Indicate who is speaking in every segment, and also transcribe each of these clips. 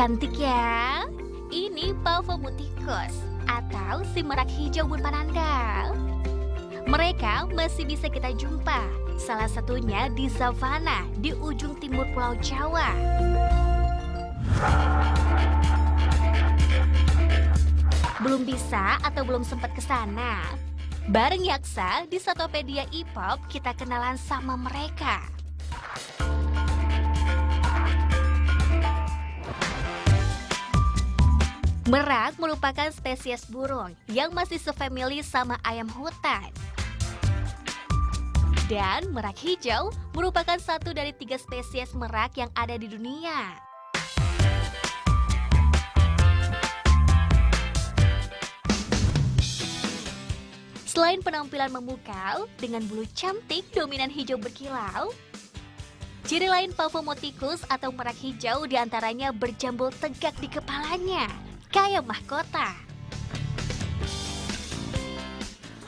Speaker 1: Cantik ya. Ini Pavomuticus atau si merak hijau Bun Pananda. Mereka masih bisa kita jumpa, salah satunya di savana di ujung timur Pulau Jawa. Belum bisa atau belum sempat ke sana? Bareng Yaksa di Satopedia Ipop kita kenalan sama mereka. Merak merupakan spesies burung yang masih sefamili sama ayam hutan. Dan merak hijau merupakan satu dari 3 spesies merak yang ada di dunia. Selain penampilan memukau dengan bulu cantik dominan hijau berkilau, ciri lain Pavomuticus atau merak hijau diantaranya berjambul tegak di kepalanya, kayak mahkota.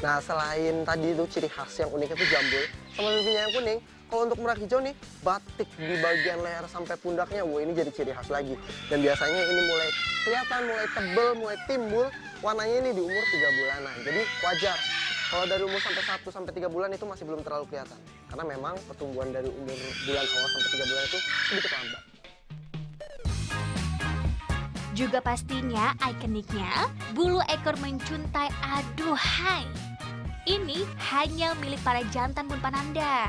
Speaker 2: Nah, selain tadi itu ciri khas yang unik itu jambul sama pipinya yang kuning, kalau untuk merak hijau nih, batik di bagian leher sampai pundaknya, wah ini jadi ciri khas lagi. Dan biasanya ini mulai kelihatan, mulai tebel, mulai timbul, warnanya ini di umur 3 bulanan. Jadi wajar, kalau dari umur sampai 1-3 bulan itu masih belum terlalu kelihatan. Karena memang pertumbuhan dari umur bulan awal sampai 3 bulan itu sedikit lambat.
Speaker 1: Juga pastinya ikoniknya bulu ekor mencuntai aduhai. Ini hanya milik para jantan Bun Pananda.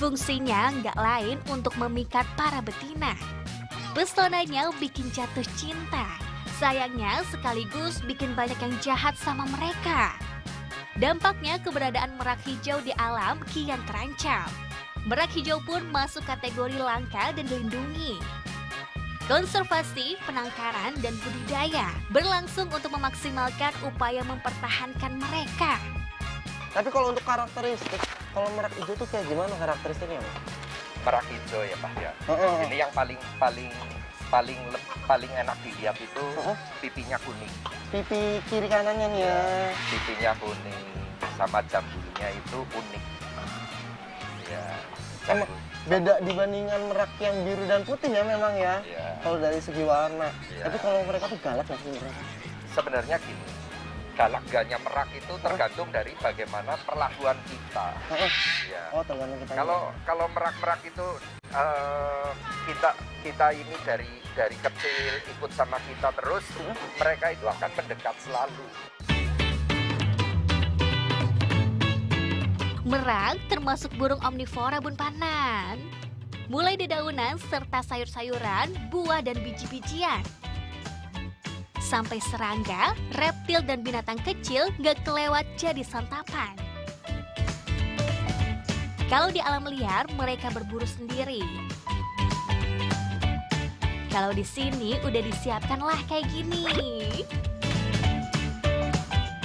Speaker 1: Fungsinya nggak lain untuk memikat para betina. Pesonanya bikin jatuh cinta. Sayangnya sekaligus bikin banyak yang jahat sama mereka. Dampaknya keberadaan merak hijau di alam kian terancam. Merak hijau pun masuk kategori langka dan dilindungi. Konservasi, penangkaran, dan budidaya berlangsung untuk memaksimalkan upaya mempertahankan mereka.
Speaker 2: Tapi kalau untuk karakteristik, kalau merak hijau itu kayak gimana karakteristiknya?
Speaker 3: Merak hijau ya Pak ya. Ini yang paling enak dilihat itu pipinya kuning.
Speaker 2: Pipi kiri kanannya nih ya.
Speaker 3: Pipinya kuning sama jambulnya itu unik. Ya.
Speaker 2: Emang beda dibandingkan merak yang biru dan putih ya memang ya. Kalau dari segi warna. Tapi kalau mereka tuh galak nggak sih mereka?
Speaker 3: Sebenarnya gini, galak gaknya merak itu tergantung dari bagaimana perlakuan kita. Ya.
Speaker 2: Oh, tergantung kita.
Speaker 3: Kalau merak-merak itu kita ini dari kecil ikut sama kita terus, mereka itu akan mendekat selalu.
Speaker 1: Merak termasuk burung omnivora Bun Panan. Mulai dedaunan serta sayur-sayuran, buah dan biji-bijian. Sampai serangga, reptil dan binatang kecil gak kelewat jadi santapan. Kalau di alam liar, mereka berburu sendiri. Kalau di sini udah disiapkan lah kayak gini.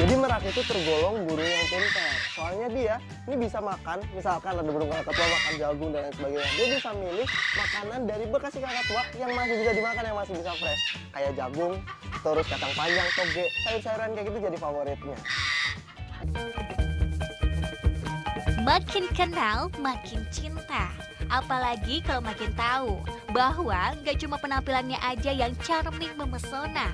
Speaker 2: Jadi merak itu tergolong burung yang pintar. Soalnya dia ini bisa makan, misalkan ada burung kakatua makan jagung dan lain sebagainya. Dia bisa milih makanan dari bekas kakatua yang masih bisa dimakan, yang masih bisa fresh. Kayak jagung, terus kacang panjang, toge, sayur-sayuran kayak gitu jadi favoritnya.
Speaker 1: Makin kenal, makin cinta. Apalagi kalau makin tahu bahwa gak cuma penampilannya aja yang charming memesona.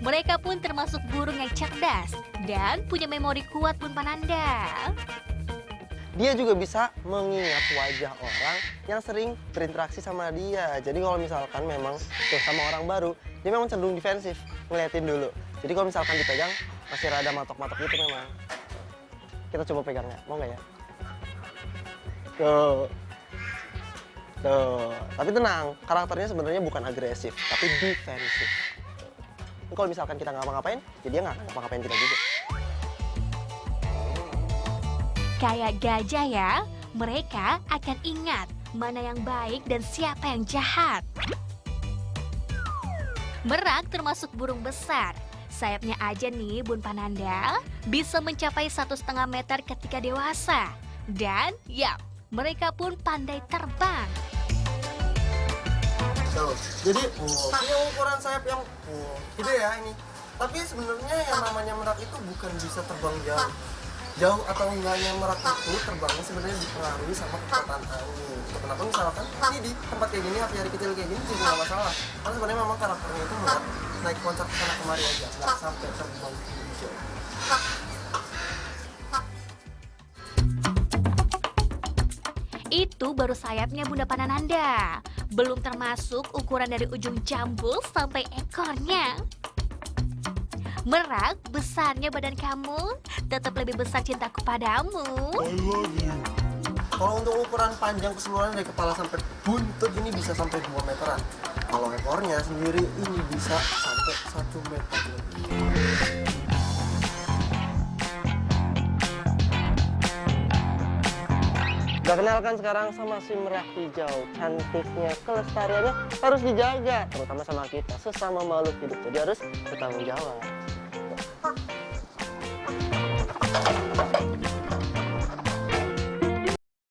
Speaker 1: Mereka pun termasuk burung yang cerdas dan punya memori kuat Bun Pananda.
Speaker 2: Dia juga bisa mengingat wajah orang yang sering berinteraksi sama dia. Jadi kalau misalkan memang tuh sama orang baru, dia memang cenderung defensif, ngeliatin dulu. Jadi kalau misalkan dipegang, masih rada matok-matok gitu memang. Kita coba pegangnya, mau nggak ya? Tuh. Tuh. Tapi tenang, karakternya sebenarnya bukan agresif, tapi defensif. Kalau misalkan kita nggak ngapa-ngapain, ya dia nggak ngapa-ngapain kita juga.
Speaker 1: Kayak gajah ya, mereka akan ingat mana yang baik dan siapa yang jahat. Merak termasuk burung besar. Sayapnya aja nih Bun Pananda bisa mencapai 1,5 meter ketika dewasa. Dan ya, mereka pun pandai terbang.
Speaker 2: Tuh, jadi punya ukuran sayap yang gede ya ini. Tapi sebenarnya yang namanya merak itu bukan bisa terbang jauh. Jauh atau enggaknya merak itu terbangnya sebenarnya dipengaruhi sama kecepatan angin. Kenapa misalkan ini di tempat kayak gini, apiari kecil kayak gini juga nggak masalah. Karena sebenarnya memang karakternya itu merak naik loncat ke sana kemari aja, nggak sampai terbang jauh.
Speaker 1: Itu baru sayapnya Bunda Panananda. Belum termasuk ukuran dari ujung jambul sampai ekornya. Merak, besarnya badan kamu, tetap lebih besar cintaku padamu.
Speaker 2: Kalau untuk ukuran panjang keseluruhan dari kepala sampai buntut ini bisa sampai 2 meteran. Kalau ekornya sendiri ini bisa sampai 1 meter lebih. Udah kenalkan sekarang sama si merak hijau. Cantiknya, kelestariannya harus dijaga, terutama sama kita sesama makhluk hidup. Jadi harus bertanggung jawab.